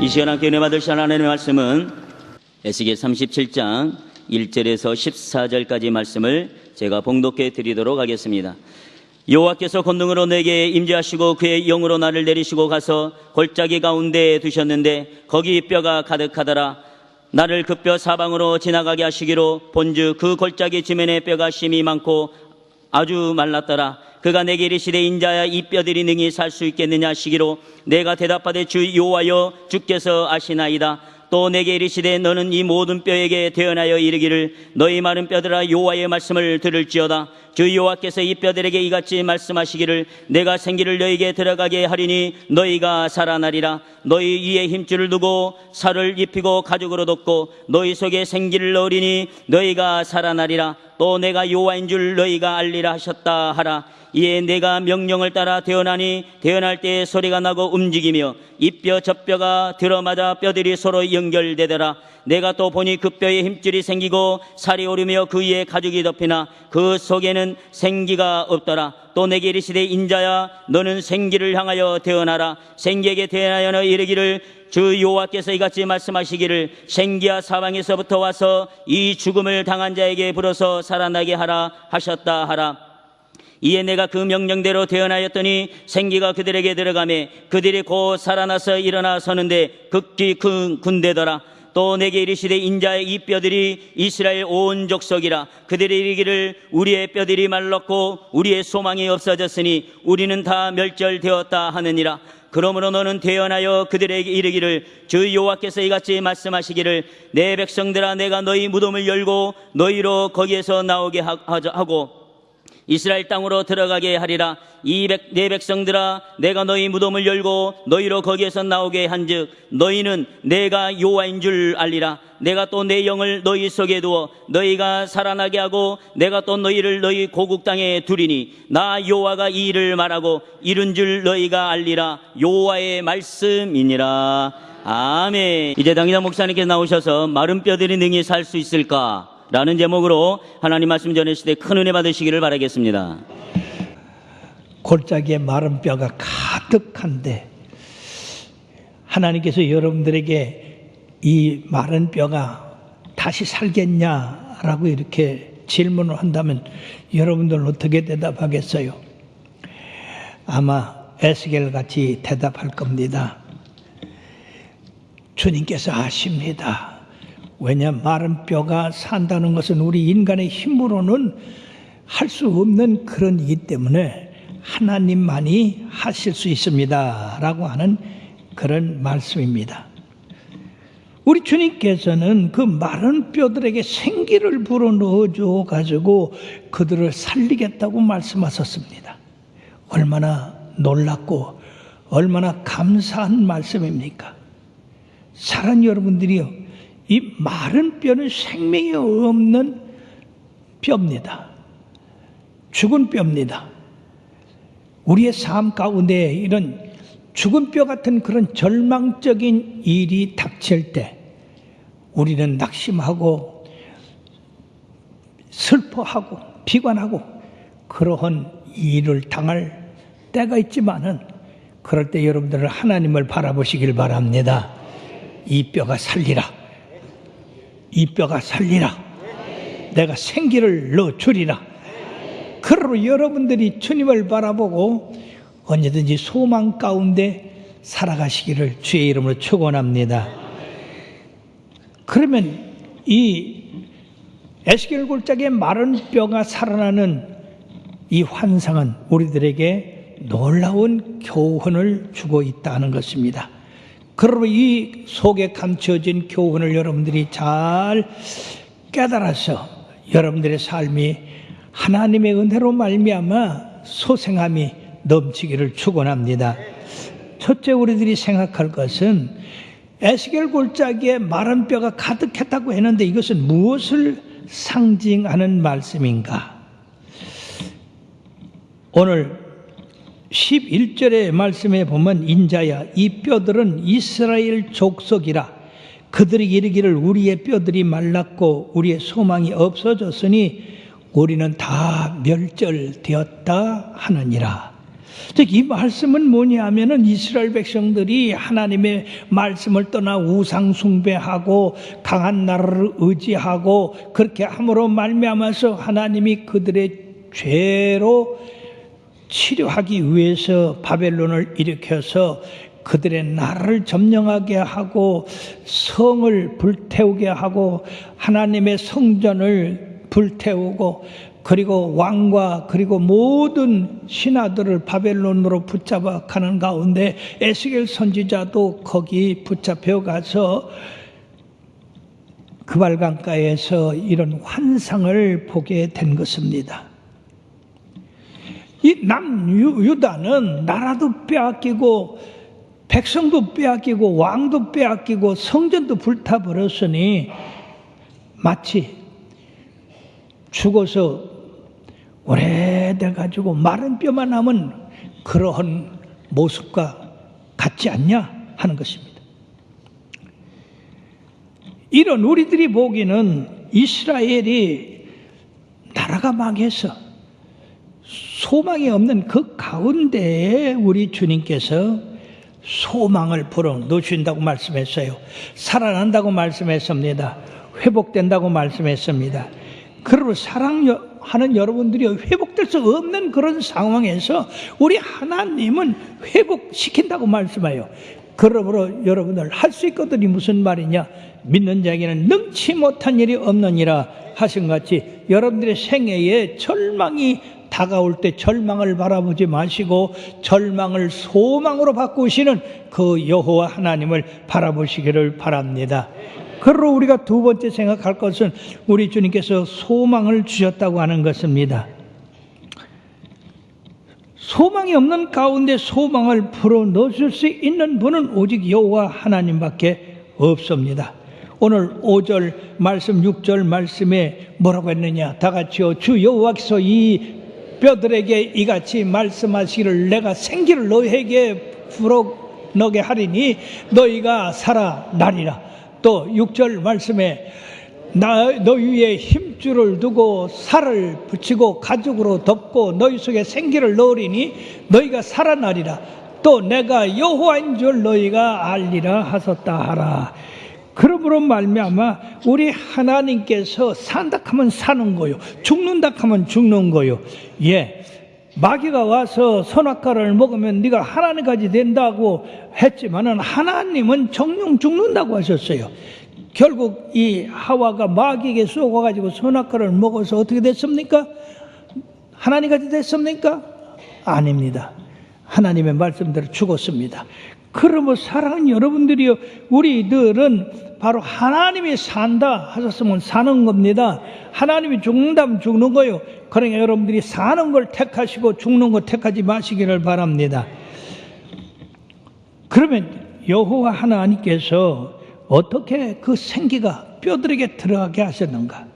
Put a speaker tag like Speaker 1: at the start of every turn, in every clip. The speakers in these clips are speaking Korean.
Speaker 1: 이 시간 함께 은혜 받으실 하나님의 말씀은 에스겔 37장 1절에서 14절까지 말씀을 제가 봉독해 드리도록 하겠습니다. 여호와께서 권능으로 내게 임재하시고 그의 영으로 나를 내리시고 가서 골짜기 가운데에 두셨는데 거기 뼈가 가득하더라. 나를 그 뼈 사방으로 지나가게 하시기로 본즉 그 골짜기 지면에 뼈가 심이 많고 아주 말랐더라. 그가 내게 이르시되 인자야 이 뼈들이 능히 살 수 있겠느냐 하시기로 내가 대답하되 주 여호와여 주께서 아시나이다. 또 내게 이르시되 너는 이 모든 뼈에게 대언하여 이르기를 너희 마른 뼈들아 여호와의 말씀을 들을지어다. 주 여호와께서 이 뼈들에게 이같이 말씀하시기를 내가 생기를 너희에게 들어가게 하리니 너희가 살아나리라. 너희 위에 힘줄을 두고 살을 입히고 가죽으로 덮고 너희 속에 생기를 넣으리니 너희가 살아나리라. 또 내가 여호와인 줄 너희가 알리라 하셨다 하라. 이에 내가 명령을 따라 대언하니 대언할 때에 소리가 나고 움직이며 이 뼈 저 뼈가 들어맞아 뼈들이 서로 연결되더라. 내가 또 보니 그 뼈에 힘줄이 생기고 살이 오르며 그 위에 가죽이 덮이나 그 속에는 생기가 없더라. 또 내게 이르시되 인자야 너는 생기를 향하여 대언하라. 생기에게 대언하여 이르기를 주 여호와께서 이같이 말씀하시기를 생기야 사방에서부터 와서 이 죽음을 당한 자에게 불어서 살아나게 하라 하셨다 하라. 이에 내가 그 명령대로 대언하였더니 생기가 그들에게 들어가매 그들이 곧 살아나서 일어나 서는데 극히 큰 군대더라. 또 내게 이르시되 인자의 이 뼈들이 이스라엘 온 족속이라. 그들이 이르기를 우리의 뼈들이 말랐고 우리의 소망이 없어졌으니 우리는 다 멸절되었다 하느니라. 그러므로 너는 대언하여 그들에게 이르기를 주 여호와께서 이같이 말씀하시기를 내 백성들아 내가 너희 무덤을 열고 너희로 거기에서 나오게 하고 이스라엘 땅으로 들어가게 하리라. 내 백성들아 내가 너희 무덤을 열고 너희로 거기에서 나오게 한즉 너희는 내가 여호와인 줄 알리라. 내가 또 내 영을 너희 속에 두어 너희가 살아나게 하고 내가 또 너희를 너희 고국 땅에 두리니 나 여호와가 이 일을 말하고 이룬 줄 너희가 알리라. 여호와의 말씀이니라. 아멘. 이제 당이나 목사님께서 나오셔서 마른 뼈들이 능히 살 수 있을까? 라는 제목으로 하나님 말씀 전하실 때 큰 은혜 받으시기를 바라겠습니다.
Speaker 2: 골짜기에 마른 뼈가 가득한데 하나님께서 여러분들에게 이 마른 뼈가 다시 살겠냐라고 이렇게 질문을 한다면 여러분들은 어떻게 대답하겠어요? 아마 에스겔 같이 대답할 겁니다. 주님께서 아십니다. 왜냐 마른 뼈가 산다는 것은 우리 인간의 힘으로는 할 수 없는 그런 일이기 때문에 하나님만이 하실 수 있습니다 라고 하는 그런 말씀입니다. 우리 주님께서는 그 마른 뼈들에게 생기를 불어넣어줘 가지고 그들을 살리겠다고 말씀하셨습니다. 얼마나 놀랍고 얼마나 감사한 말씀입니까? 사랑하는 여러분들이요, 이 마른 뼈는 생명이 없는 뼈입니다. 죽은 뼈입니다. 우리의 삶 가운데 이런 죽은 뼈 같은 그런 절망적인 일이 닥칠 때 우리는 낙심하고 슬퍼하고 비관하고 그러한 일을 당할 때가 있지만은 그럴 때 여러분들은 하나님을 바라보시길 바랍니다. 이 뼈가 살리라. 이 뼈가 살리라. 내가 생기를 넣어주리라. 그러므로 여러분들이 주님을 바라보고 언제든지 소망 가운데 살아가시기를 주의 이름으로 축원합니다. 그러면 이 에스겔 골짜기에 마른 뼈가 살아나는 이 환상은 우리들에게 놀라운 교훈을 주고 있다는 것입니다. 그러므로 이 속에 감춰진 교훈을 여러분들이 잘 깨달아서 여러분들의 삶이 하나님의 은혜로 말미암아 소생함이 넘치기를 축원합니다. 첫째 우리들이 생각할 것은 에스겔 골짜기에 마른 뼈가 가득했다고 했는데 이것은 무엇을 상징하는 말씀인가? 오늘 11절의 말씀에 보면 인자야 이 뼈들은 이스라엘 족속이라. 그들이 이르기를 우리의 뼈들이 말랐고 우리의 소망이 없어졌으니 우리는 다 멸절되었다 하느니라. 즉 이 말씀은 뭐냐면은 이스라엘 백성들이 하나님의 말씀을 떠나 우상 숭배하고 강한 나라를 의지하고 그렇게 함으로 말미암아서 하나님이 그들의 죄로 치료하기 위해서 바벨론을 일으켜서 그들의 나라를 점령하게 하고 성을 불태우게 하고 하나님의 성전을 불태우고 그리고 왕과 그리고 모든 신하들을 바벨론으로 붙잡아 가는 가운데 에스겔 선지자도 거기 붙잡혀 가서 그발강가에서 이런 환상을 보게 된 것입니다. 이 남유다는 나라도 빼앗기고 백성도 빼앗기고 왕도 빼앗기고 성전도 불타버렸으니 마치 죽어서 오래돼가지고 마른 뼈만 남은 그러한 모습과 같지 않냐 하는 것입니다. 이런 우리들이 보기에는 이스라엘이 나라가 망해서 소망이 없는 그 가운데에 우리 주님께서 소망을 불어넣으신다고 말씀했어요. 살아난다고 말씀했습니다. 회복된다고 말씀했습니다. 그러므로 사랑하는 여러분들이 회복될 수 없는 그런 상황에서 우리 하나님은 회복시킨다고 말씀해요. 그러므로 여러분들 할 수 있거든이 무슨 말이냐? 믿는 자에게는 능치 못한 일이 없느니라 하신 같이 여러분들의 생애에 절망이 다가올 때 절망을 바라보지 마시고 절망을 소망으로 바꾸시는 그 여호와 하나님을 바라보시기를 바랍니다. 그러므로 우리가 두 번째 생각할 것은 우리 주님께서 소망을 주셨다고 하는 것입니다. 소망이 없는 가운데 소망을 불어넣으실 수 있는 분은 오직 여호와 하나님밖에 없습니다. 오늘 5절 말씀 6절 말씀에 뭐라고 했느냐? 다 같이요. 주 여호와께서 이 뼈들에게 이같이 말씀하시기를 내가 생기를 너희에게 불어넣게 하리니 너희가 살아나리라. 또 6절 말씀에 너희 위에 힘줄을 두고 살을 붙이고 가죽으로 덮고 너희 속에 생기를 넣으리니 너희가 살아나리라. 또 내가 여호와인 줄 너희가 알리라 하셨다 하라. 그러므로 말미암아 우리 하나님께서 산다 하면 사는 거요, 죽는다 하면 죽는 거요. 예, 마귀가 와서 선악과를 먹으면 네가 하나님까지 된다고 했지만은 하나님은 정령 죽는다고 하셨어요. 결국 이 하와가 마귀에게 쏘아가지고 선악과를 먹어서 어떻게 됐습니까? 하나님까지 됐습니까? 아닙니다. 하나님의 말씀대로 죽었습니다. 그러므로 사랑하는 여러분들이요, 우리들은 바로 하나님이 산다 하셨으면 사는 겁니다. 하나님이 죽는다면 죽는 거요. 그러니까 여러분들이 사는 걸 택하시고 죽는 걸 택하지 마시기를 바랍니다. 그러면 여호와 하나님께서 어떻게 그 생기가 뼈들에게 들어가게 하셨는가?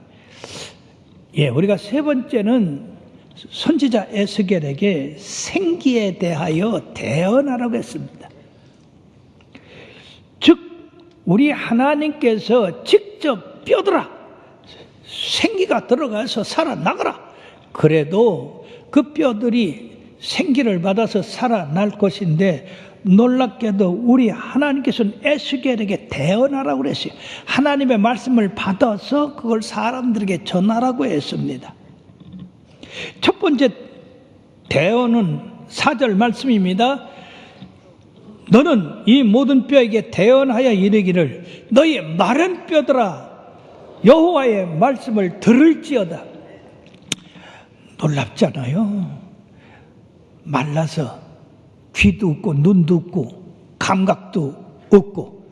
Speaker 2: 예, 우리가 세 번째는 선지자 에스겔에게 생기에 대하여 대언하라고 했습니다. 즉 우리 하나님께서 직접 뼈들아 생기가 들어가서 살아나거라. 그래도 그 뼈들이 생기를 받아서 살아날 것인데 놀랍게도 우리 하나님께서는 에스겔에게 대언하라고 그랬어요. 하나님의 말씀을 받아서 그걸 사람들에게 전하라고 했습니다. 첫 번째 대언은 4절 말씀입니다. 너는 이 모든 뼈에게 대언하여 이르기를 너희 마른 뼈들아 여호와의 말씀을 들을지어다. 놀랍잖아요. 말라서 귀도 없고 눈도 없고 감각도 없고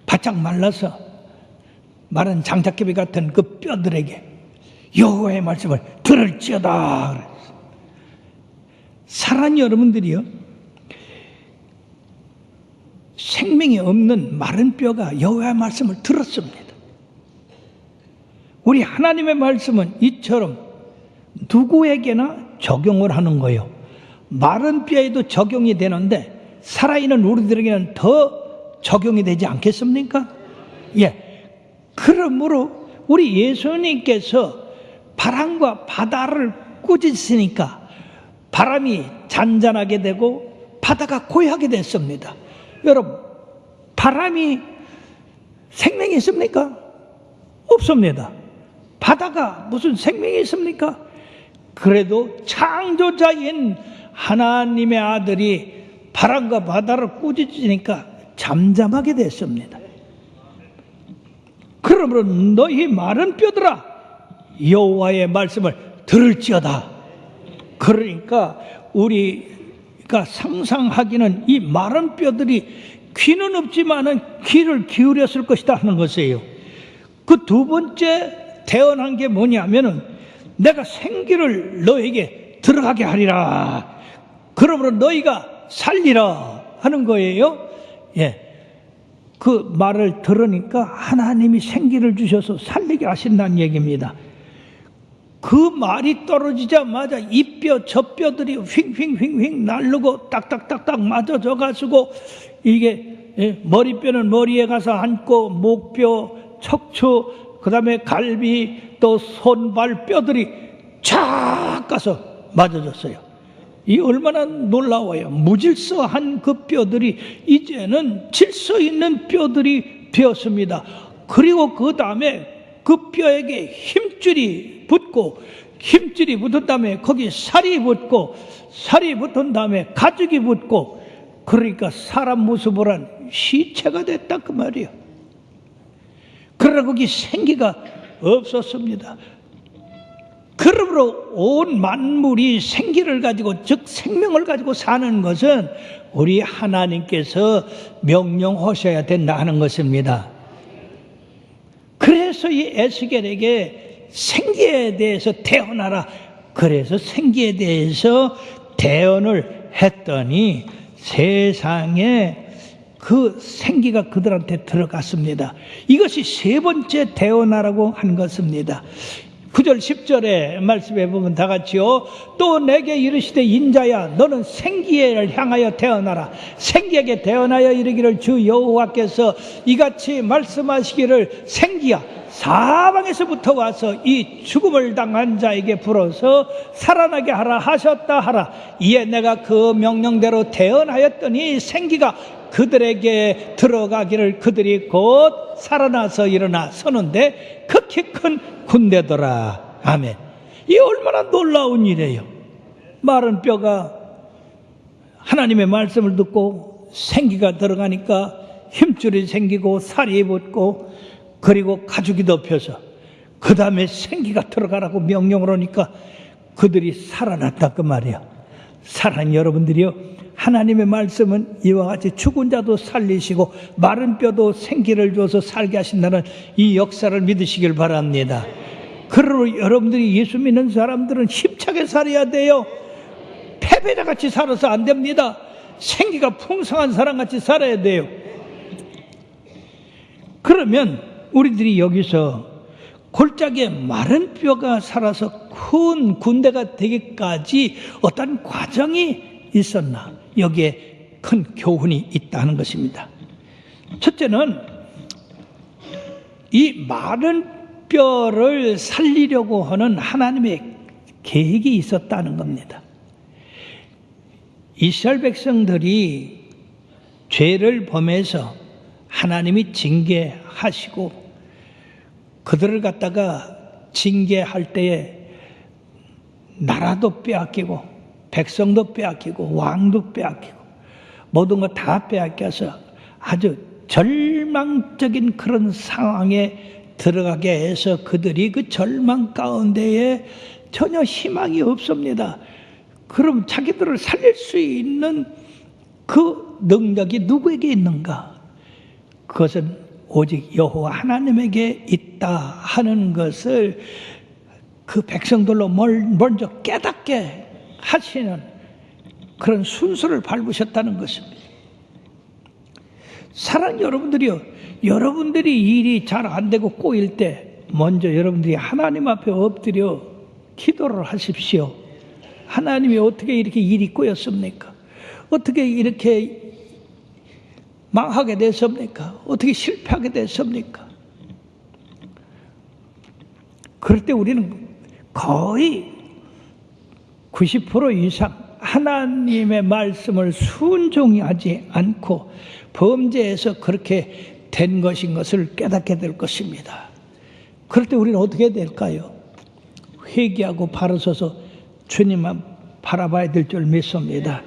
Speaker 2: 바짝 말라서 마른 장작개비 같은 그 뼈들에게 여호와의 말씀을 들을지어다. 사랑하는 여러분들이요, 생명이 없는 마른 뼈가 여호와의 말씀을 들었습니다. 우리 하나님의 말씀은 이처럼 누구에게나 적용을 하는 거예요. 마른 뼈에도 적용이 되는데 살아있는 우리들에게는 더 적용이 되지 않겠습니까? 예. 그러므로 우리 예수님께서 바람과 바다를 꾸짖으니까 바람이 잔잔하게 되고 바다가 고요하게 됐습니다. 여러분, 바람이 생명이 있습니까? 없습니다. 바다가 무슨 생명이 있습니까? 그래도 창조자인 하나님의 아들이 바람과 바다를 꾸짖으니까 잠잠하게 됐습니다. 그러므로 너희 마른 뼈들아 여호와의 말씀을 들을지어다. 그러니까 우리가 상상하기는 이 마른 뼈들이 귀는 없지만은 귀를 기울였을 것이다 하는 것이에요. 그 두 번째 태어난 게 뭐냐면은 내가 생기를 너에게 들어가게 하리라. 그러므로 너희가 살리라 하는 거예요. 예. 그 말을 들으니까 하나님이 생기를 주셔서 살리게 하신다는 얘기입니다. 그 말이 떨어지자마자 이 뼈, 저 뼈들이 휙휙휙휙 날르고 딱딱딱딱 맞아져 가지고 이게 머리뼈는 머리에 가서 앉고 목뼈, 척추, 그 다음에 갈비, 또 손발 뼈들이 쫙 가서 맞아졌어요. 이 얼마나 놀라워요. 무질서한 그 뼈들이 이제는 질서 있는 뼈들이 되었습니다. 그리고 그 다음에 그 뼈에게 힘줄이 붙고, 힘줄이 붙은 다음에 거기 살이 붙고, 살이 붙은 다음에 가죽이 붙고, 그러니까 사람 모습을 한 시체가 됐다 그 말이에요. 그러나 거기 생기가 없었습니다. 그러므로 온 만물이 생기를 가지고, 즉 생명을 가지고 사는 것은 우리 하나님께서 명령하셔야 된다 하는 것입니다. 그래서 이 에스겔에게 생기에 대해서 대언하라. 그래서 생기에 대해서 대언을 했더니 세상에 그 생기가 그들한테 들어갔습니다. 이것이 세 번째 대언하라고 한 것입니다. 9절 10절의 말씀에 보면 다 같이요. 또 내게 이르시되 인자야 너는 생기를 향하여 대언하라. 생기에게 대언하여 이르기를 주 여호와께서 이같이 말씀하시기를 생기야 사방에서부터 와서 이 죽음을 당한 자에게 불어서 살아나게 하라 하셨다 하라. 이에 내가 그 명령대로 대언하였더니 생기가 그들에게 들어가기를 그들이 곧 살아나서 일어나 서는데 극히 큰 군대더라. 아멘. 이 얼마나 놀라운 일이에요. 마른 뼈가 하나님의 말씀을 듣고 생기가 들어가니까 힘줄이 생기고 살이 붙고 그리고 가죽이 덮여서 그 다음에 생기가 들어가라고 명령을 하니까 그들이 살아났다 그 말이에요. 사랑하는 여러분들이요, 하나님의 말씀은 이와 같이 죽은 자도 살리시고 마른 뼈도 생기를 줘서 살게 하신다는 이 역사를 믿으시길 바랍니다. 그러므로 여러분들이 예수 믿는 사람들은 힘차게 살아야 돼요. 패배자같이 살아서 안 됩니다. 생기가 풍성한 사람같이 살아야 돼요. 그러면 우리들이 여기서 골짜기에 마른 뼈가 살아서 큰 군대가 되기까지 어떤 과정이 있었나? 여기에 큰 교훈이 있다는 것입니다. 첫째는 이 마른 뼈를 살리려고 하는 하나님의 계획이 있었다는 겁니다. 이스라엘 백성들이 죄를 범해서 하나님이 징계하시고 그들을 갖다가 징계할 때에 나라도 빼앗기고 백성도 빼앗기고 왕도 빼앗기고 모든 거 다 빼앗겨서 아주 절망적인 그런 상황에 들어가게 해서 그들이 그 절망 가운데에 전혀 희망이 없습니다. 그럼 자기들을 살릴 수 있는 그 능력이 누구에게 있는가? 그것은 오직 여호와 하나님에게 있다 하는 것을 그 백성들로 먼저 깨닫게 하시는 그런 순서를 밟으셨다는 것입니다. 사랑하는 여러분들이요, 여러분들이 일이 잘 안 되고 꼬일 때 먼저 여러분들이 하나님 앞에 엎드려 기도를 하십시오. 하나님이 어떻게 이렇게 일이 꼬였습니까? 어떻게 이렇게 망하게 됐습니까? 어떻게 실패하게 됐습니까? 그럴 때 우리는 거의 90% 이상 하나님의 말씀을 순종하지 않고 범죄해서 그렇게 된 것인 것을 깨닫게 될 것입니다. 그럴 때 우리는 어떻게 해야 될까요? 회개하고 바로 서서 주님만 바라봐야 될 줄 믿습니다.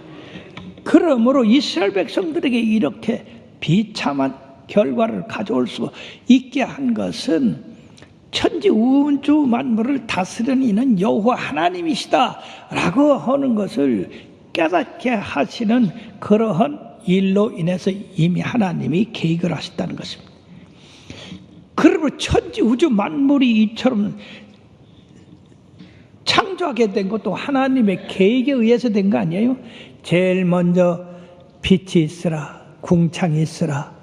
Speaker 2: 그러므로 이스라엘 백성들에게 이렇게 비참한 결과를 가져올 수 있게 한 것은 천지 우주 만물을 다스리는 이는 여호와 하나님이시다라고 하는 것을 깨닫게 하시는 그러한 일로 인해서 이미 하나님이 계획을 하셨다는 것입니다. 그러므로 천지 우주 만물이 이처럼 창조하게 된 것도 하나님의 계획에 의해서 된 거 아니에요? 제일 먼저 빛이 있으라, 궁창이 있으라,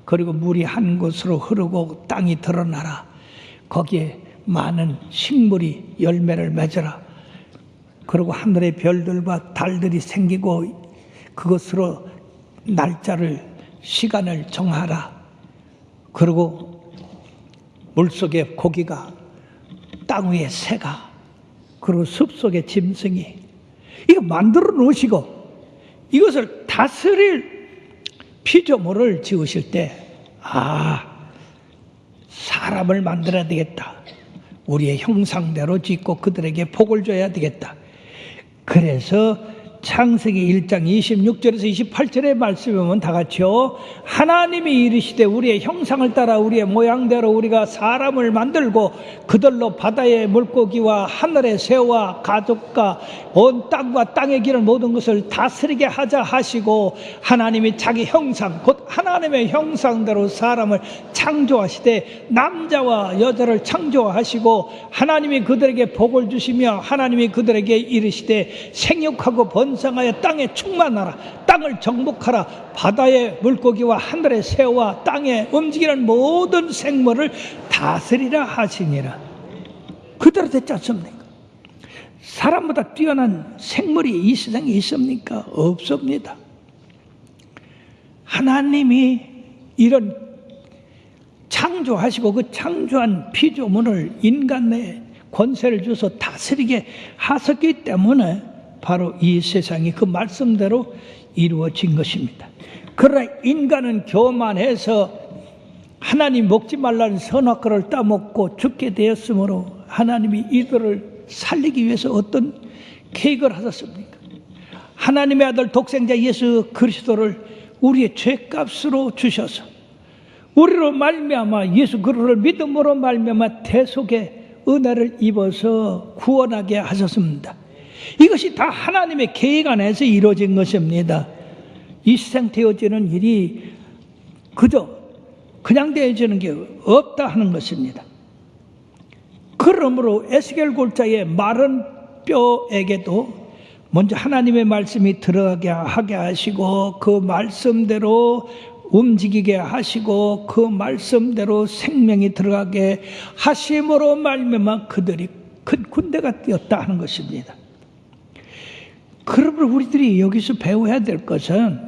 Speaker 2: 그리고 물이 한 곳으로 흐르고 땅이 드러나라, 거기에 많은 식물이 열매를 맺어라, 그리고 하늘의 별들과 달들이 생기고 그것으로 날짜를, 시간을 정하라, 그리고 물속에 고기가, 땅 위에 새가, 그리고 숲속에 짐승이, 이거 만들어 놓으시고 이것을 다스릴 피조물을 지으실 때, 사람을 만들어야 되겠다, 우리의 형상대로 짓고 그들에게 복을 줘야 되겠다. 그래서 창세기 1장 26절에서 28절의 말씀에 보면 다 같이요, 하나님이 이르시되 우리의 형상을 따라 우리의 모양대로 우리가 사람을 만들고 그들로 바다의 물고기와 하늘의 새와 가족과 온 땅과 땅에 기는 모든 것을 다스리게 하자 하시고, 하나님이 자기 형상 곧 하나님의 형상대로 사람을 창조하시되 남자와 여자를 창조하시고, 하나님이 그들에게 복을 주시며 하나님이 그들에게 이르시되 생육하고 번성하여 땅에 충만하라, 땅을 정복하라, 바다의 물고기와 하늘의 새와 땅에 움직이는 모든 생물을 다스리라 하시니라. 그대로 됐지 않습니까? 사람보다 뛰어난 생물이 이 세상에 있습니까? 없습니다. 하나님이 이런 창조하시고 그 창조한 피조물을 인간의 권세를 줘서 다스리게 하셨기 때문에 바로 이 세상이 그 말씀대로 이루어진 것입니다. 그러나 인간은 교만해서 하나님 먹지 말라는 선악과를 따먹고 죽게 되었으므로 하나님이 이들을 살리기 위해서 어떤 계획을 하셨습니까? 하나님의 아들 독생자 예수 그리스도를 우리의 죄값으로 주셔서 우리로 말미암아 예수 그리스도를 믿음으로 말미암아 대속의 은혜를 입어서 구원하게 하셨습니다. 이것이 다 하나님의 계획 안에서 이루어진 것입니다. 이 세상 되어지는 일이 그냥 되어지는 게 없다 하는 것입니다. 그러므로 에스겔 골짜기의 마른 뼈에게도 먼저 하나님의 말씀이 들어가게 하게 하시고 그 말씀대로 움직이게 하시고 그 말씀대로 생명이 들어가게 하심으로 말미암아 그들이 큰 군대가 되었다 하는 것입니다. 그러므로 우리들이 여기서 배워야 될 것은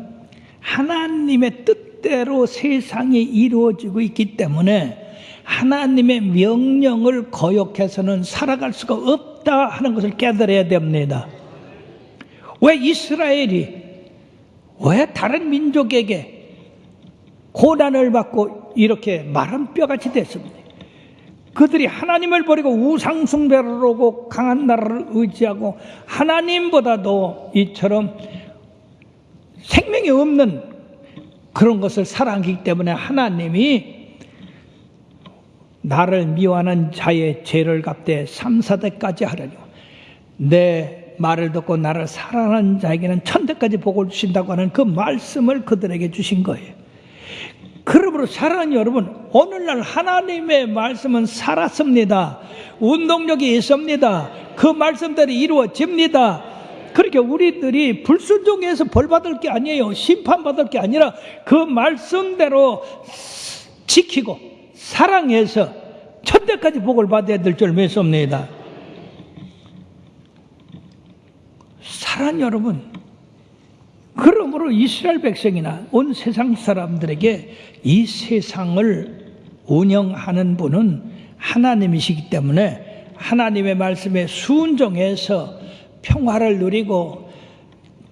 Speaker 2: 하나님의 뜻대로 세상이 이루어지고 있기 때문에 하나님의 명령을 거역해서는 살아갈 수가 없다 하는 것을 깨달아야 됩니다. 왜 이스라엘이 왜 다른 민족에게 고난을 받고 이렇게 마른 뼈같이 됐습니까? 그들이 하나님을 버리고 우상 숭배를 하고 강한 나라를 의지하고 하나님보다도 이처럼 생명이 없는 그런 것을 사랑하기 때문에 하나님이 나를 미워하는 자의 죄를 갚되 3, 4대까지 하려니 내 말을 듣고 나를 사랑하는 자에게는 1000대까지 복을 주신다고 하는 그 말씀을 그들에게 주신 거예요. 그러므로 사랑하는 여러분, 오늘날 하나님의 말씀은 살았습니다. 운동력이 있습니다. 그 말씀대로 이루어집니다. 그렇게 우리들이 불순종해서 벌받을 게 아니에요. 심판받을 게 아니라 그 말씀대로 지키고 사랑해서 1000대까지 복을 받아야 될 줄 믿습니다. 사랑하는 여러분, 그러므로 이스라엘 백성이나 온 세상 사람들에게 이 세상을 운영하는 분은 하나님이시기 때문에 하나님의 말씀에 순종해서 평화를 누리고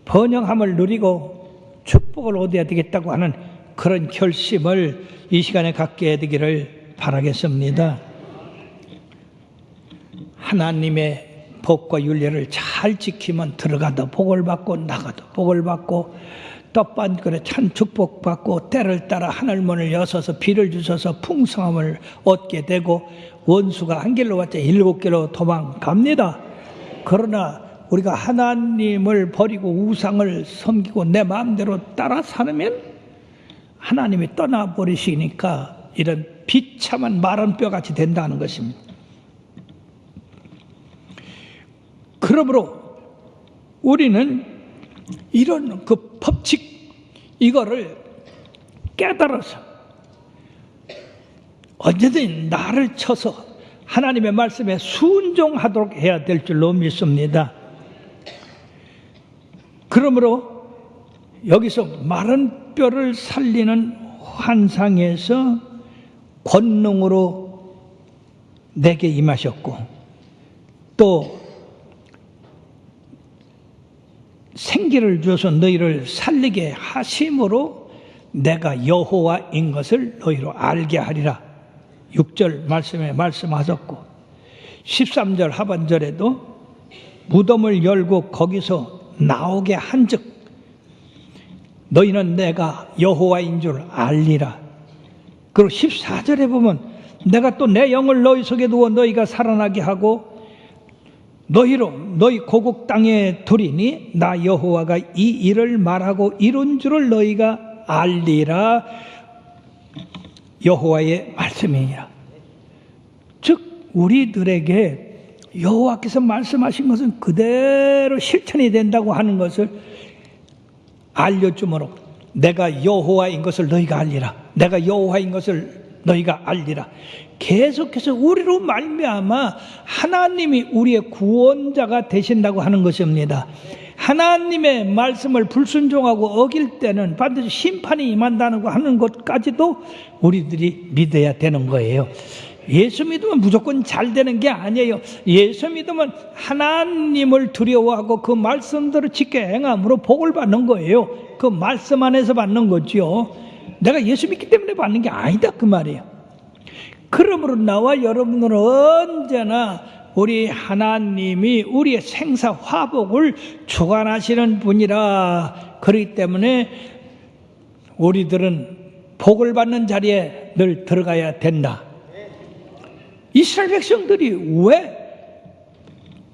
Speaker 2: 번영함을 누리고 축복을 얻어야 되겠다고 하는 그런 결심을 이 시간에 갖게 되기를 바라겠습니다. 하나님의 법과 윤례를 잘 지키면 들어가도 복을 받고 나가도 복을 받고 떡반그릇 찬 축복 받고 때를 따라 하늘문을 여셔서 비를 주셔서 풍성함을 얻게 되고 원수가 한 길로 왔자 7길로 도망갑니다. 그러나 우리가 하나님을 버리고 우상을 섬기고 내 마음대로 따라 살면 하나님이 떠나버리시니까 이런 비참한 마른 뼈같이 된다는 것입니다. 그러므로 우리는 이런 그 법칙 이거를 깨달아서 언제든 나를 쳐서 하나님의 말씀에 순종하도록 해야 될 줄로 믿습니다. 그러므로 여기서 마른 뼈를 살리는 환상에서 권능으로 내게 임하셨고 또 생기를 주어서 너희를 살리게 하심으로 내가 여호와인 것을 너희로 알게 하리라. 6절 말씀에 말씀하셨고 13절 하반절에도 무덤을 열고 거기서 나오게 한즉 너희는 내가 여호와인 줄 알리라. 그리고 14절에 보면 내가 또 내 영을 너희 속에 두어 너희가 살아나게 하고 너희로 너희 고국 땅에 두리니 나 여호와가 이 일을 말하고 이룬 줄을 너희가 알리라. 여호와의 말씀이니라. 즉 우리들에게 여호와께서 말씀하신 것은 그대로 실천이 된다고 하는 것을 알려주므로 내가 여호와인 것을 너희가 알리라. 내가 여호와인 것을 너희가 알리라. 계속해서 우리로 말미암아 하나님이 우리의 구원자가 되신다고 하는 것입니다. 하나님의 말씀을 불순종하고 어길 때는 반드시 심판이 임한다는 하는 것까지도 우리들이 믿어야 되는 거예요. 예수 믿으면 무조건 잘 되는 게 아니에요. 예수 믿으면 하나님을 두려워하고 그 말씀대로 지켜 행함으로 복을 받는 거예요. 그 말씀 안에서 받는 거죠. 내가 예수 믿기 때문에 받는 게 아니다 그 말이에요. 그러므로 나와 여러분은 언제나 우리 하나님이 우리의 생사 화복을 주관하시는 분이라. 그렇기 때문에 우리들은 복을 받는 자리에 늘 들어가야 된다. 이스라엘 백성들이 왜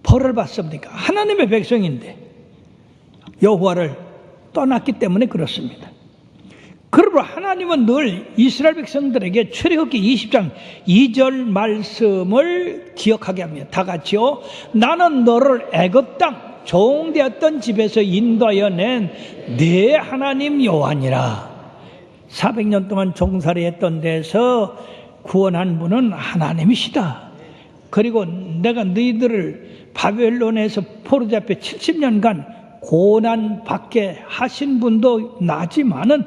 Speaker 2: 벌을 받습니까? 하나님의 백성인데 여호와를 떠났기 때문에 그렇습니다. 그러므로 하나님은 늘 이스라엘 백성들에게 출애굽기 20장 2절 말씀을 기억하게 합니다. 다 같이요. 나는 너를 애굽 땅 종되었던 집에서 인도하여 낸 네 하나님 여호와니라. 400년 동안 종살이 했던 데서 구원한 분은 하나님이시다. 그리고 내가 너희들을 바벨론에서 포로잡혀 70년간 고난 받게 하신 분도 나지만은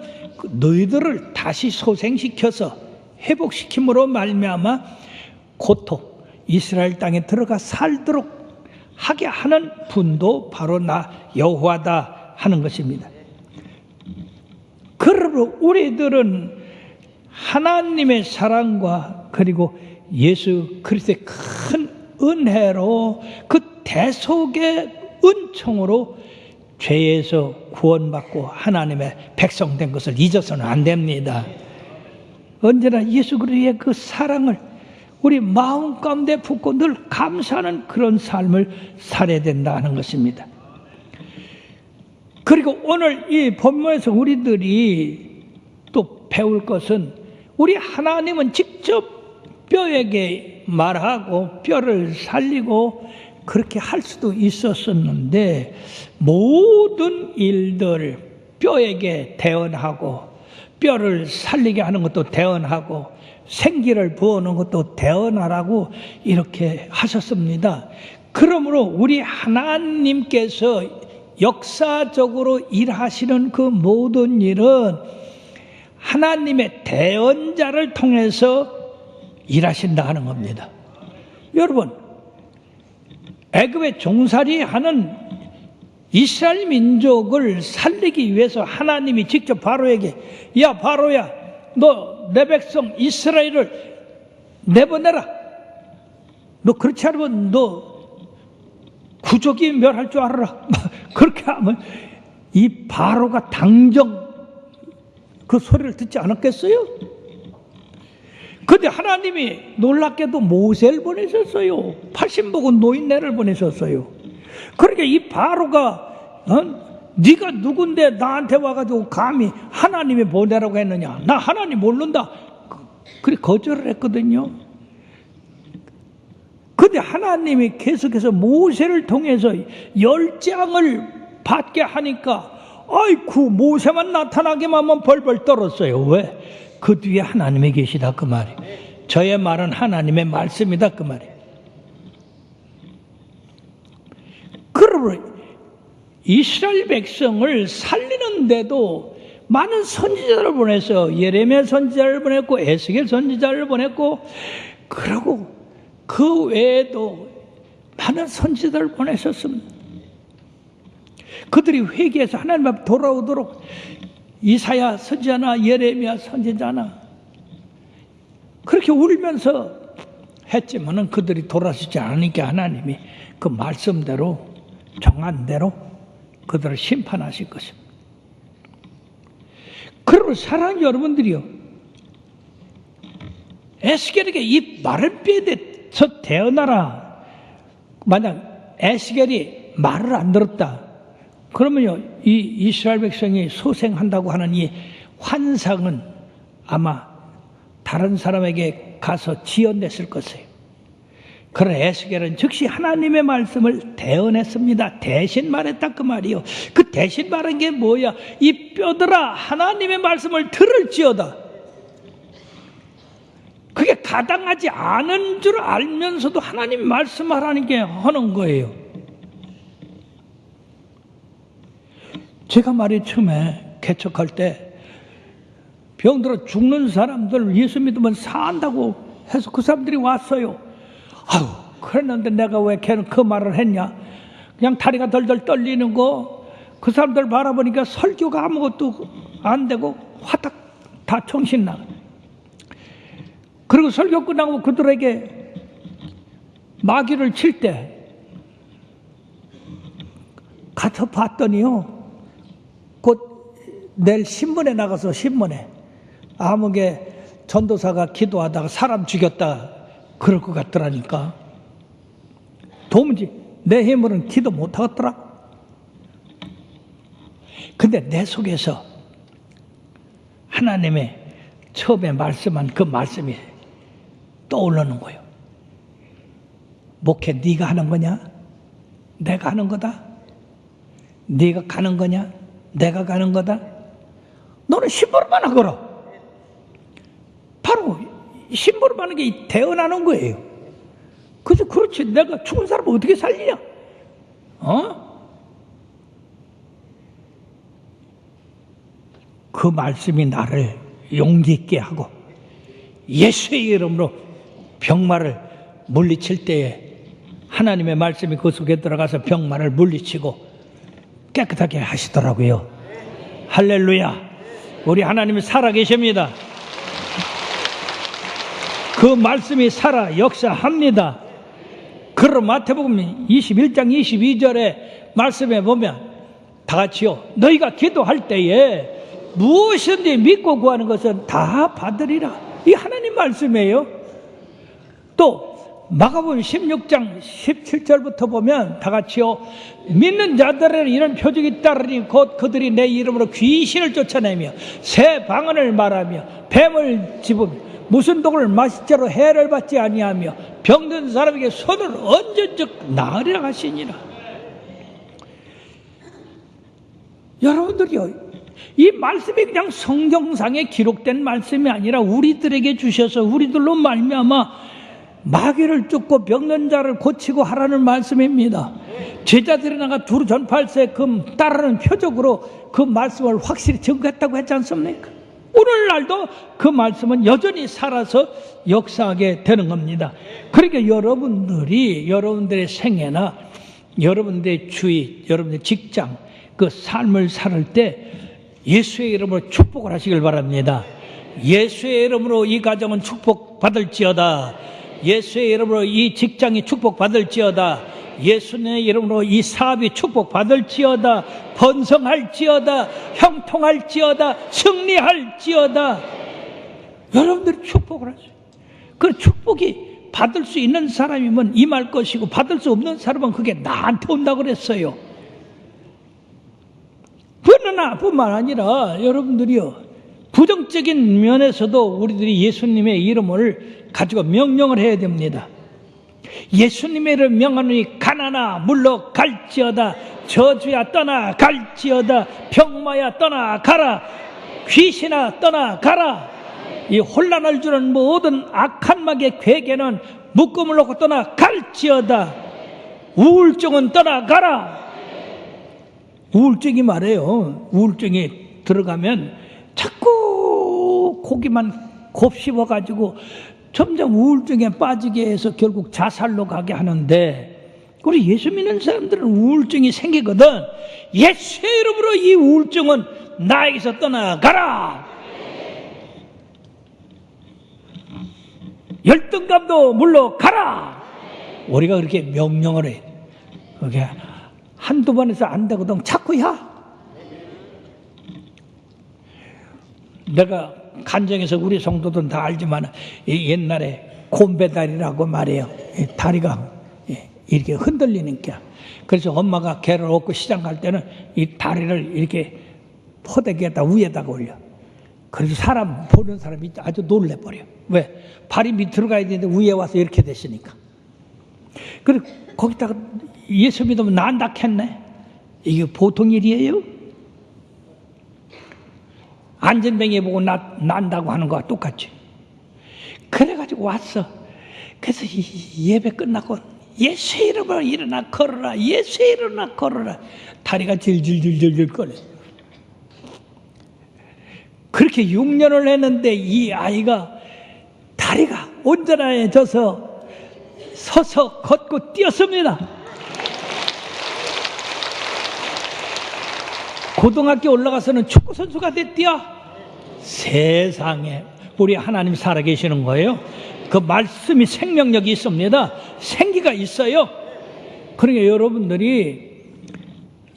Speaker 2: 너희들을 다시 소생시켜서 회복시킴으로 말미암아 고통 이스라엘 땅에 들어가 살도록 하게 하는 분도 바로 나 여호와다 하는 것입니다. 그러므로 우리들은 하나님의 사랑과 그리고 예수 그리스도의 큰 은혜로 그 대속의 은총으로 죄에서 구원받고 하나님의 백성 된 것을 잊어서는 안 됩니다. 언제나 예수 그리스도의 그 사랑을 우리 마음 가운데 품고 늘 감사하는 그런 삶을 살아야 된다는 것입니다. 그리고 오늘 이 본문에서 우리들이 또 배울 것은 우리 하나님은 직접 뼈에게 말하고 뼈를 살리고 그렇게 할 수도 있었었는데 모든 일들 뼈에게 대언하고 뼈를 살리게 하는 것도 대언하고 생기를 부어놓은 것도 대언하라고 이렇게 하셨습니다. 그러므로 우리 하나님께서 역사적으로 일하시는 그 모든 일은 하나님의 대언자를 통해서 일하신다 하는 겁니다. 여러분 애굽에 종살이 하는 이스라엘 민족을 살리기 위해서 하나님이 직접 바로에게, 야 바로야, 너 내 백성 이스라엘을 내보내라. 너 그렇지 않으면 너 구족이 멸할 줄 알아라. 그렇게 하면 이 바로가 당정 그 소리를 듣지 않았겠어요? 근데 하나님이 놀랍게도 모세를 보내셨어요. 80먹은 노인네를 보내셨어요. 그러니까 이 바로가 네가 누군데 나한테 와가지고 감히 하나님이 보내라고 했느냐, 나 하나님 모른다, 그래 거절을 했거든요. 근데 하나님이 계속해서 모세를 통해서 10장을 받게 하니까 아이쿠 모세만 나타나기만 하면 벌벌 떨었어요. 왜? 그 뒤에 하나님이 계시다 그 말이에요. 저의 말은 하나님의 말씀이다 그 말이에요. 그러므로 이스라엘 백성을 살리는데도 많은 선지자를 보내서 예레미야 선지자를 보냈고 에스겔 선지자를 보냈고, 그리고 그 외에도 많은 선지자를 보내셨습니다. 그들이 회개해서 하나님 앞에 돌아오도록 이사야 선지자나 예레미야 선지자나 그렇게 울면서 했지만은 그들이 돌아서지 않으니까 하나님이 그 말씀대로 정한 대로 그들을 심판하실 것입니다. 그러므로 사랑하는 여러분들이요, 에스겔에게 이 마른 뼈에 대해서 태어나라. 만약 에스겔이 말을 안 들었다 그러면요, 이 이스라엘 백성이 소생한다고 하는 이 환상은 아마 다른 사람에게 가서 지어냈을 것이에요. 그러나 에스겔은 즉시 하나님의 말씀을 대언했습니다. 대신 말했다 그 말이요. 그 대신 말한 게 뭐야? 이 뼈들아 하나님의 말씀을 들을지어다. 그게 가당하지 않은 줄 알면서도 하나님 말씀하라는 게 하는 거예요. 제가 말이 처음에 개척할 때 병들어 죽는 사람들 예수 믿으면 산다고 해서 그 사람들이 왔어요. 아유, 그랬는데 내가 왜 걔는 그 말을 했냐? 그냥 다리가 덜덜 떨리는 거, 그 사람들 바라보니까 설교가 아무것도 안 되고 화딱 다 정신 나가. 그리고 설교 끝나고 그들에게 마귀를 칠 때 가서 봤더니요, 곧 내일 신문에 나가서 신문에 아무개 전도사가 기도하다가 사람 죽였다 그럴 것 같더라니까. 도무지 내 힘으로는 기도 못하겠더라. 근데 내 속에서 하나님의 처음에 말씀한 그 말씀이 떠오르는 거예요. 목회 네가 하는 거냐? 내가 하는 거다? 네가 가는 거냐? 내가 가는 거다? 너는 심부름만 하거라. 바로 심부름 하는 게 대언하는 거예요. 그래서 그렇지, 내가 죽은 사람을 어떻게 살리냐? 그 말씀이 나를 용기 있게 하고 예수의 이름으로 병마를 물리칠 때에 하나님의 말씀이 그 속에 들어가서 병마를 물리치고 깨끗하게 하시더라고요. 할렐루야. 우리 하나님이 살아계십니다. 그 말씀이 살아 역사합니다. 그럼 마태복음 21장 22절에 말씀에 보면 다 같이요, 너희가 기도할 때에 무엇이든지 믿고 구하는 것은 다 받으리라. 이 하나님 말씀이에요. 또 마가복음 16장 17절부터 보면 다 같이요, 믿는 자들에는 이런 표적이 따르니 곧 그들이 내 이름으로 귀신을 쫓아내며 새 방언을 말하며 뱀을 집으며 무슨 독을 마실 자로 해를 받지 아니하며 병든 사람에게 손을 얹은 즉 나으리라 하시니라. 여러분들이요, 이 말씀이 그냥 성경상에 기록된 말씀이 아니라 우리들에게 주셔서 우리들로 말미암아 마귀를 쫓고 병든 자를 고치고 하라는 말씀입니다. 제자들이 나가 두루 전파할세 금 따르는 표적으로 그 말씀을 확실히 증거했다고 했지 않습니까? 오늘날도 그 말씀은 여전히 살아서 역사하게 되는 겁니다. 그러니까 여러분들이 여러분들의 생애나 여러분들의 주위, 여러분들의 직장, 그 삶을 살 때 예수의 이름으로 축복을 하시길 바랍니다. 예수의 이름으로 이 가정은 축복받을지어다. 예수의 이름으로 이 직장이 축복받을지어다. 예수님의 이름으로 이 사업이 축복받을지어다. 번성할지어다. 형통할지어다. 승리할지어다. 여러분들이 축복을 하세요. 그 축복이 받을 수 있는 사람이면 임할 것이고 받을 수 없는 사람은 그게 나한테 온다고 그랬어요. 그러나 뿐만 아니라 여러분들이요, 부정적인 면에서도 우리들이 예수님의 이름을 가지고 명령을 해야 됩니다. 예수님의 이름을 명하노니 가나나 물러갈지어다. 저주야 떠나갈지어다. 병마야 떠나가라. 귀신아 떠나가라. 이 혼란을 주는 모든 악한 마귀의 괴계는 묶음을 놓고 떠나갈지어다. 우울증은 떠나가라. 우울증이 말해요. 우울증이 들어가면 자꾸 고기만 곱씹어가지고 점점 우울증에 빠지게 해서 결국 자살로 가게 하는데, 우리 예수 믿는 사람들은 우울증이 생기거든. 예수의 이름으로 이 우울증은 나에게서 떠나가라. 열등감도 물러가라. 우리가 그렇게 명령을 해. 그게 한두 번에서 안 되거든. 자꾸 야. 내가 간정에서 우리 성도들은 다 알지만 옛날에 곰배다리라고 말해요. 다리가 이렇게 흔들리니까. 그래서 엄마가 개를 얻고 시장 갈 때는 이 다리를 이렇게 포대기에다 위에다가 올려. 그래서 사람 보는 사람이 아주 놀래버려. 왜? 발이 밑으로 가야 되는데 위에 와서 이렇게 됐으니까. 그리고 거기다가 예수 믿으면 난다 했네. 이게 보통 일이에요? 안전뱅이 보고 난다고 하는 거와 똑같지. 그래가지고 왔어. 그래서 예배 끝나고 예수의 이름으로 일어나 걸어라. 예수의 이름으로 일어나 걸어라. 다리가 질질질질질 거려. 그렇게 6년을 했는데 이 아이가 다리가 온전해져서 서서 걷고 뛰었습니다. 고등학교 올라가서는 축구선수가 됐디요. 세상에 우리 하나님 살아계시는 거예요. 그 말씀이 생명력이 있습니다. 생기가 있어요. 그러니까 여러분들이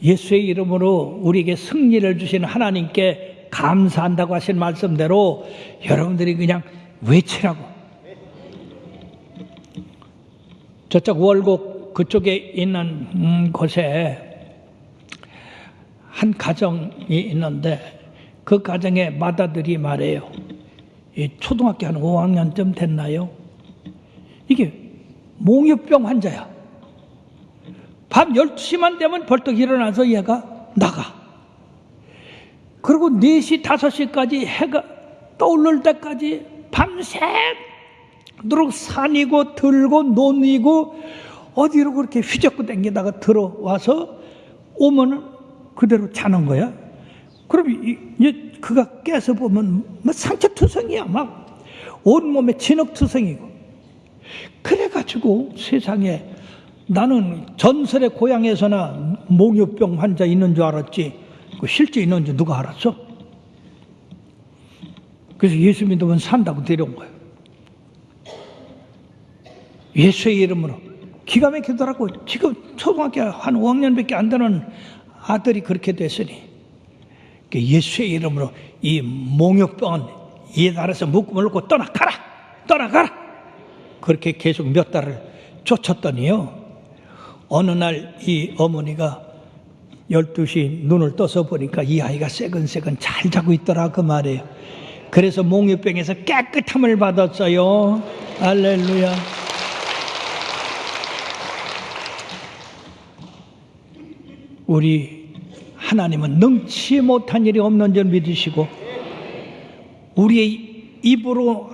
Speaker 2: 예수의 이름으로 우리에게 승리를 주신 하나님께 감사한다고 하신 말씀대로 여러분들이 그냥 외치라고. 저쪽 월곡 그쪽에 있는 곳에 한 가정이 있는데 그 가정의 맏아들이 말해요. 초등학교 한 5학년쯤 됐나요? 이게 몽유병 환자야. 밤 12시만 되면 벌떡 일어나서 얘가 나가. 그리고 4시, 5시까지 해가 떠오를 때까지 밤새도록 산이고 들고 논이고 어디로 그렇게 휘젓고 댕기다가 들어와서 오면은 그대로 자는 거야. 그럼 그가 깨서 보면 뭐 상처투성이야. 막 온몸에 진흙투성이고. 그래가지고 세상에 나는 전설의 고향에서나 몽유병 환자 있는 줄 알았지 실제 있는지 누가 알았어? 그래서 예수 믿으면 산다고 데려온 거예요. 예수의 이름으로. 기가 막히더라고. 지금 초등학교 한 5학년밖에 안 되는 아들이 그렇게 됐으니 예수의 이름으로 이 몽유병은 이 나라에서 묶음을 놓고 떠나가라. 떠나가라. 그렇게 계속 몇 달을 쫓았더니요, 어느 날 이 어머니가 12시 눈을 떠서 보니까 이 아이가 새근새근 잘 자고 있더라 그 말이에요. 그래서 몽유병에서 깨끗함을 받았어요. 할렐루야. 우리 하나님은 능치 못한 일이 없는 줄 믿으시고 우리의 입으로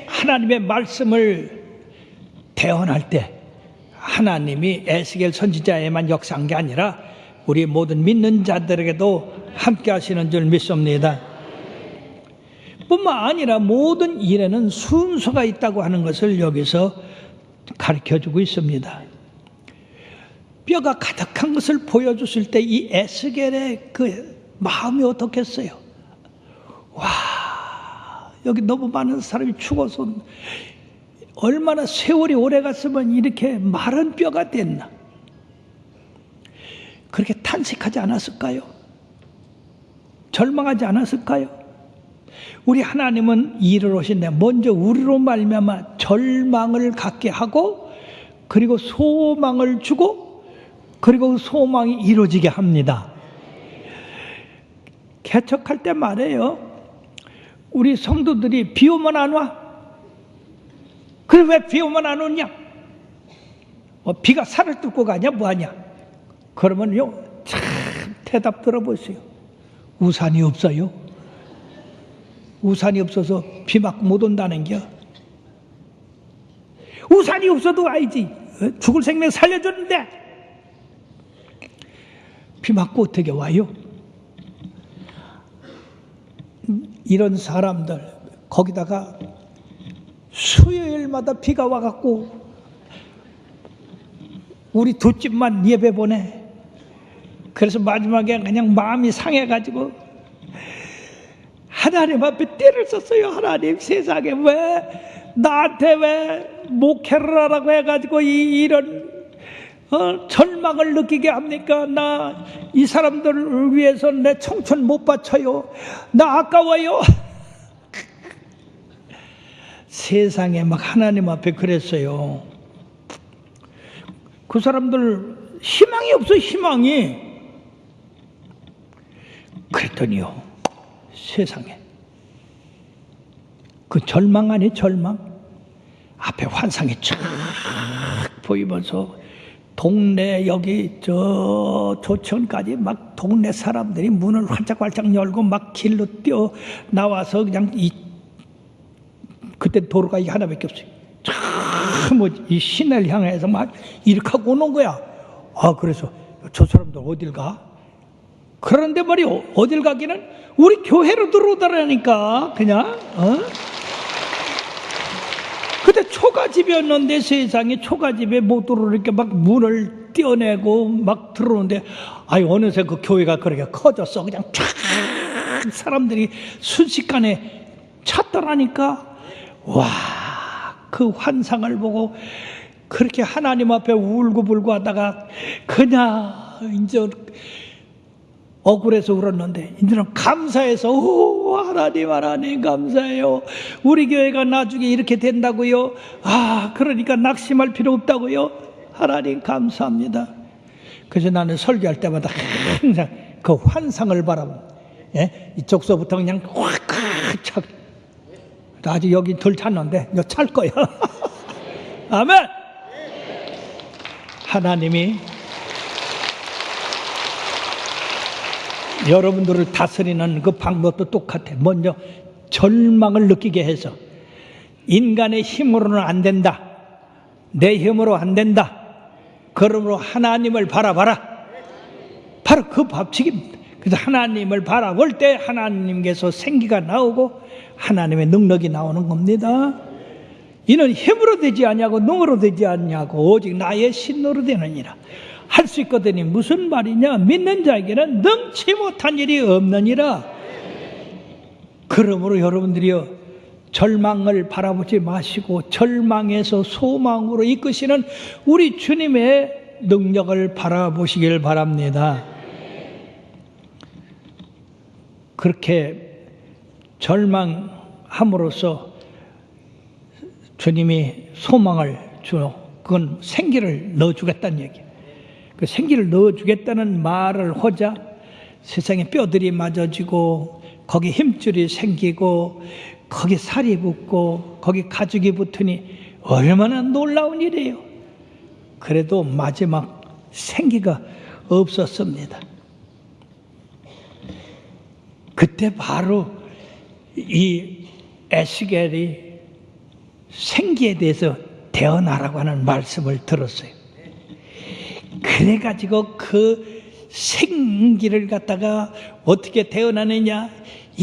Speaker 2: 하나님의 말씀을 대언할 때 하나님이 에스겔 선지자에만 역사한 게 아니라 우리 모든 믿는 자들에게도 함께 하시는 줄 믿습니다. 뿐만 아니라 모든 일에는 순서가 있다고 하는 것을 여기서 가르쳐주고 있습니다. 뼈가 가득한 것을 보여줬을 때 이 에스겔의 그 마음이 어떻겠어요? 와, 여기 너무 많은 사람이 죽어서 얼마나 세월이 오래 갔으면 이렇게 마른 뼈가 됐나? 그렇게 탄식하지 않았을까요? 절망하지 않았을까요? 우리 하나님은 이르러신데 먼저 우리로 말미암아 절망을 갖게 하고, 그리고 소망을 주고, 그리고 소망이 이루어지게 합니다. 개척할 때 말해요. 우리 성도들이 비 오면 안 와? 그래, 왜 비 오면 안 오냐? 비가 산을 뚫고 가냐? 뭐하냐? 그러면요, 참 대답 들어보세요. 우산이 없어요. 우산이 없어서 비 맞고 못 온다는 겨. 우산이 없어도 와야지. 죽을 생명 살려줬는데 비 맞고 어떻게 와요? 이런 사람들, 거기다가 수요일마다 비가 와갖고 우리 두 집만 예배 보내. 그래서 마지막에 그냥 마음이 상해가지고 하나님 앞에 떼를 썼어요. 하나님, 세상에 왜 나한테 왜 목회를 하라고 해가지고 이런 절망을 느끼게 합니까? 나 이 사람들을 위해서 내 청춘 못 바쳐요. 나 아까워요. 세상에 막 하나님 앞에 그랬어요. 그 사람들 희망이 없어, 희망이. 그랬더니요, 세상에 그 절망 아니 절망? 앞에 환상이 쫙 보이면서 동네, 여기 저 조천까지 막 동네 사람들이 문을 활짝활짝 열고 막 길로 뛰어 나와서 그냥 그때 도로가 이게 하나밖에 없어요. 참 이 시내를 향해서 막 이렇게 하고 오는 거야. 그래서 저 사람들 어딜 가? 그런데 말이요, 어딜 가기는 우리 교회로 들어오더라니까. 그냥 그때 초가집이었는데, 세상에 초가집에 못 들어오니까 이렇게 막 문을 떼어내고 막 들어오는데, 어느새 그 교회가 그렇게 커졌어. 그냥 쫙 사람들이 순식간에 찼더라니까. 와, 그 환상을 보고 그렇게 하나님 앞에 울고불고 하다가 그냥 이제 억울해서 울었는데, 이제는 감사해서, 하나님 감사해요. 우리 교회가 나중에 이렇게 된다고요? 그러니까 낙심할 필요 없다고요? 하나님 감사합니다. 그래서 나는 설교할 때마다 항상 그 환상을 바라봅니다. 이쪽서부터 그냥 확 차. 아직 여기 덜 찼는데 이거 찰 거야. 아멘. 하나님이 여러분들을 다스리는 그 방법도 똑같아. 먼저 절망을 느끼게 해서, 인간의 힘으로는 안 된다, 내 힘으로 안 된다, 그러므로 하나님을 바라봐라. 바로 그 법칙입니다. 그래서 하나님을 바라볼 때 하나님께서 생기가 나오고 하나님의 능력이 나오는 겁니다. 이는 힘으로 되지 아니하고 능으로 되지 아니하고 오직 나의 신으로 되느니라. 할 수 있거든요. 무슨 말이냐? 믿는 자에게는 능치 못한 일이 없느니라. 그러므로 여러분들이요, 절망을 바라보지 마시고 절망에서 소망으로 이끄시는 우리 주님의 능력을 바라보시길 바랍니다. 그렇게 절망함으로써 주님이 소망을 주어, 그건 생기를 넣어주겠다는 얘기예요. 그 생기를 넣어주겠다는 말을 하자 세상에 뼈들이 맞아지고 거기 힘줄이 생기고 거기 살이 붙고 거기 가죽이 붙으니 얼마나 놀라운 일이에요. 그래도 마지막 생기가 없었습니다. 그때 바로 이 에스겔이 생기에 대해서 대언하라고 하는 말씀을 들었어요. 그래가지고 그 생기를 갖다가 어떻게 대언하느냐?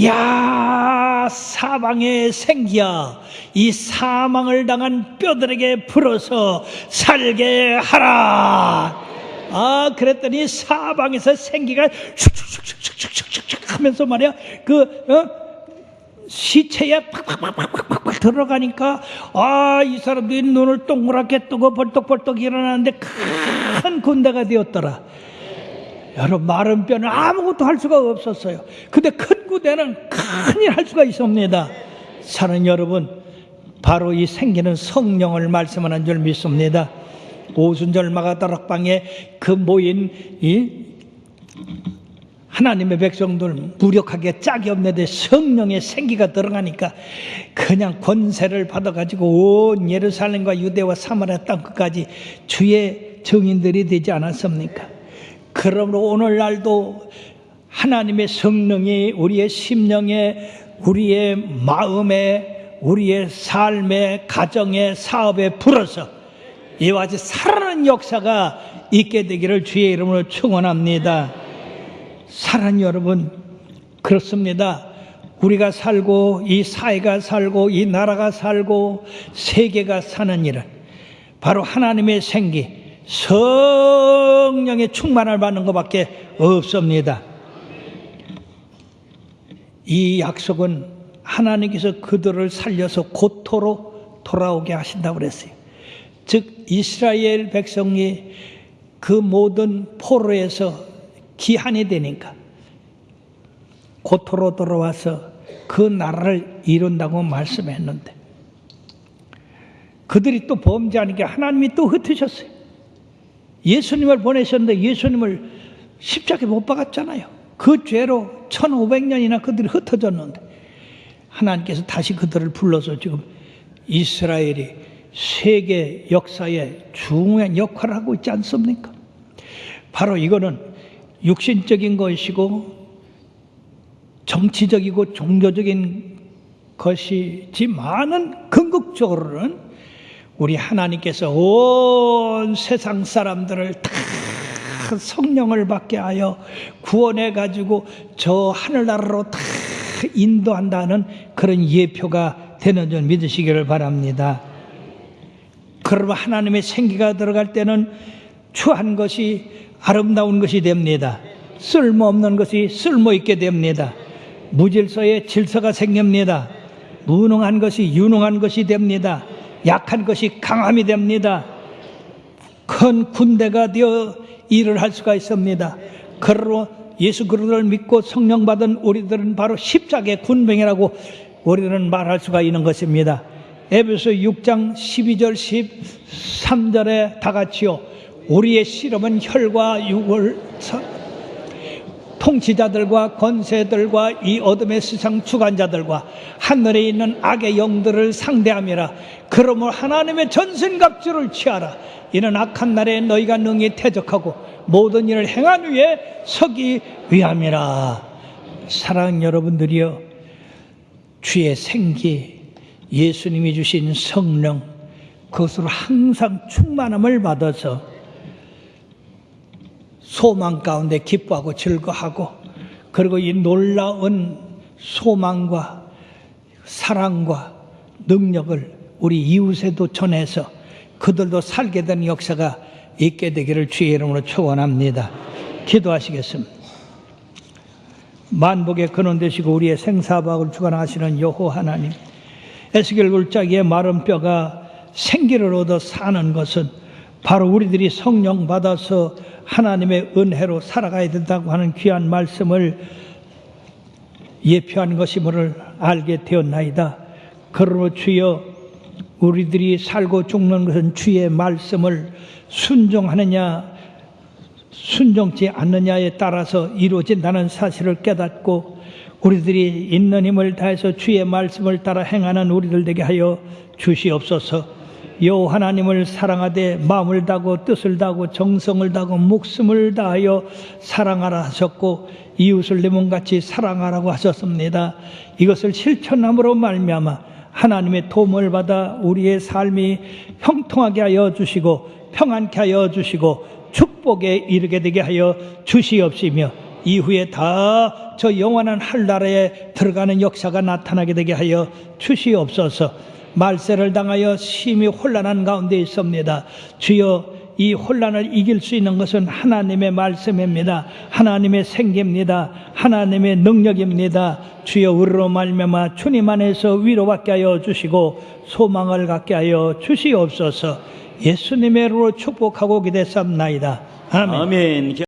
Speaker 2: 야, 사방의 생기야, 이 사망을 당한 뼈들에게 불어서 살게 하라. 그랬더니 사방에서 생기가 슉슉슉슉슉슉슉 하면서 말이야 시체에 팍팍팍팍팍 들어가니까 이 사람들이 눈을 동그랗게 뜨고 벌떡벌떡 일어나는데 큰 군대가 되었더라. 여러분, 마른 뼈는 아무것도 할 수가 없었어요. 근데 큰 군대는 큰일 할 수가 있습니다. 사랑하는 여러분, 바로 이 생기는 성령을 말씀하는 줄 믿습니다. 오순절 마가다락방에 그 모인 이 하나님의 백성들 무력하게 짝이 없는데 성령의 생기가 들어가니까 그냥 권세를 받아가지고 온 예루살렘과 유대와 사마리아 땅끝까지 주의 증인들이 되지 않았습니까? 그러므로 오늘날도 하나님의 성령이 우리의 심령에, 우리의 마음에, 우리의 삶에, 가정에, 사업에 불어서 이와 같이 살아나는 역사가 있게 되기를 주의 이름으로 축원합니다. 사랑하는 여러분, 그렇습니다. 우리가 살고 이 사회가 살고 이 나라가 살고 세계가 사는 일은 바로 하나님의 생기, 성령의 충만을 받는 것밖에 없습니다. 이 약속은 하나님께서 그들을 살려서 고토로 돌아오게 하신다고 그랬어요. 즉 이스라엘 백성이 그 모든 포로에서 기한이 되니까 고토로 돌아와서 그 나라를 이룬다고 말씀했는데 그들이 또 범죄하니까 하나님이 또 흩으셨어요. 예수님을 보내셨는데 예수님을 십자가에 못 박았잖아요. 그 죄로 1500년이나 그들이 흩어졌는데 하나님께서 다시 그들을 불러서 지금 이스라엘이 세계 역사에 중요한 역할을 하고 있지 않습니까? 바로 이거는 육신적인 것이고 정치적이고 종교적인 것이지만은 궁극적으로는 우리 하나님께서 온 세상 사람들을 다 성령을 받게 하여 구원해 가지고 저 하늘나라로 다 인도한다는 그런 예표가 되는 줄 믿으시기를 바랍니다. 그러면 하나님의 생기가 들어갈 때는 추한 것이 아름다운 것이 됩니다. 쓸모없는 것이 쓸모있게 됩니다. 무질서에 질서가 생깁니다. 무능한 것이 유능한 것이 됩니다. 약한 것이 강함이 됩니다. 큰 군대가 되어 일을 할 수가 있습니다. 그러므로 예수 그리스도를 믿고 성령 받은 우리들은 바로 십자가의 군병이라고 우리들은 말할 수가 있는 것입니다. 에베소 6장 12절 13절에 다 같이요. 우리의 씨름은 혈과 육을 통치자들과 권세들과 이 어둠의 세상 주관자들과 하늘에 있는 악의 영들을 상대함이라. 그러므로 하나님의 전신갑주를 취하라. 이는 악한 날에 너희가 능히 대적하고 모든 일을 행한 후에 서기 위함이라. 사랑하는 여러분들이여, 주의 생기, 예수님이 주신 성령, 그것으로 항상 충만함을 받아서 소망 가운데 기뻐하고 즐거워하고, 그리고 이 놀라운 소망과 사랑과 능력을 우리 이웃에도 전해서 그들도 살게 되는 역사가 있게 되기를 주의 이름으로 축원합니다. 기도하시겠습니다. 만복의 근원 되시고 우리의 생사박을 주관하시는 여호와 하나님, 에스겔 굴짜기의 마른 뼈가 생기를 얻어 사는 것은 바로 우리들이 성령 받아서 하나님의 은혜로 살아가야 된다고 하는 귀한 말씀을 예표한 것임을 알게 되었나이다. 그러므로 주여, 우리들이 살고 죽는 것은 주의 말씀을 순종하느냐 순종치 않느냐에 따라서 이루어진다는 사실을 깨닫고 우리들이 있는 힘을 다해서 주의 말씀을 따라 행하는 우리들 되게 하여 주시옵소서. 여호와 하나님을 사랑하되 마음을 다하고 뜻을 다하고 정성을 다하고 목숨을 다하여 사랑하라 하셨고 이웃을 내 몸같이 사랑하라고 하셨습니다. 이것을 실천함으로 말미암아 하나님의 도움을 받아 우리의 삶이 형통하게 하여 주시고 평안케 하여 주시고 축복에 이르게 되게 하여 주시옵시며 이후에 다 저 영원한 한나라에 들어가는 역사가 나타나게 되게 하여 주시옵소서. 말세를 당하여 심히 혼란한 가운데 있습니다. 주여, 이 혼란을 이길 수 있는 것은 하나님의 말씀입니다. 하나님의 생기입니다. 하나님의 능력입니다. 주여 우리로 말미암아 주님 안에서 위로받게 하여 주시고 소망을 갖게 하여 주시옵소서. 예수님의 이름으로 축복하고 기대삼나이다. 아멘.
Speaker 1: 아멘.